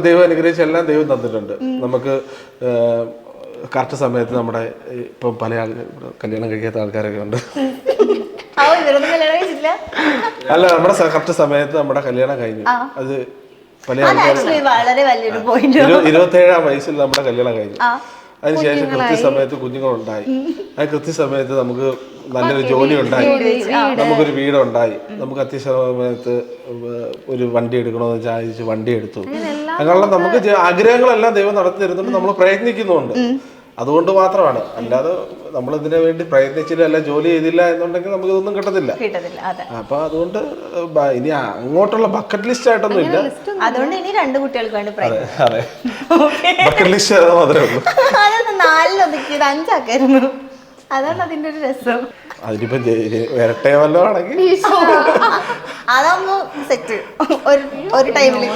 ദൈവം അനുഗ്രഹിച്ച എല്ലാം ദൈവം തന്നിട്ടുണ്ട്. നമുക്ക് കറക്റ്റ് സമയത്ത് നമ്മുടെ ഇപ്പം പല ആളുകൾ കല്യാണം കഴിക്കാത്ത ആൾക്കാരൊക്കെ ഉണ്ട്. അല്ല, നമ്മുടെ കറക്റ്റ് സമയത്ത് നമ്മുടെ കല്യാണം കഴിഞ്ഞു. അത് പല ആൾക്കാരും 27-ാം വയസ്സിൽ നമ്മുടെ കല്യാണം കഴിഞ്ഞു. അതിനുശേഷം കൃത്യസമയത്ത് കുഞ്ഞുങ്ങളുണ്ടായി. ആ കൃത്യസമയത്ത് നമുക്ക് നല്ലൊരു ജോലി ഉണ്ടായി, നമുക്കൊരു വീടുണ്ടായി, നമുക്ക് അത്യാവശ്യമയത്ത് ഒരു വണ്ടി എടുക്കണമെന്ന് വിചാരിച്ച് വണ്ടി എടുത്തു. അങ്ങനെയുള്ള നമുക്ക് ആഗ്രഹങ്ങളെല്ലാം ദൈവം നടത്തി തരുന്നുണ്ട്. നമ്മൾ പ്രയത്നിക്കുന്നുണ്ട്. അതുകൊണ്ട് മാത്രമാണ്. അല്ലാതെ നമ്മൾ ഇതിനു വേണ്ടി പ്രയത്നിച്ചില്ല, അല്ല ജോലി ചെയ്തില്ല എന്നുണ്ടെങ്കിൽ നമുക്ക് ഇതൊന്നും കിട്ടത്തില്ല. അപ്പൊ അതുകൊണ്ട് ഇനി അങ്ങോട്ടുള്ള ബക്കറ്റ് ലിസ്റ്റ് ആയിട്ടൊന്നും ഇല്ല. അതുകൊണ്ട് ഇനി 2 കുട്ടികൾക്ക് വേണ്ടി അതെ, ബക്കറ്റ് ലിസ്റ്റ് മാത്രമേ ഉള്ളൂ. 4 ഒതുക്കിയത് 5 ആക്കായിരുന്നു. അതാണ് അതിന്റെ ഒരു രസം. അതിനിപ്പം വരട്ടെ വല്ലോ ആണെങ്കിൽ അതാകുമ്പോ സെറ്റ് ഒരു ടൈമില്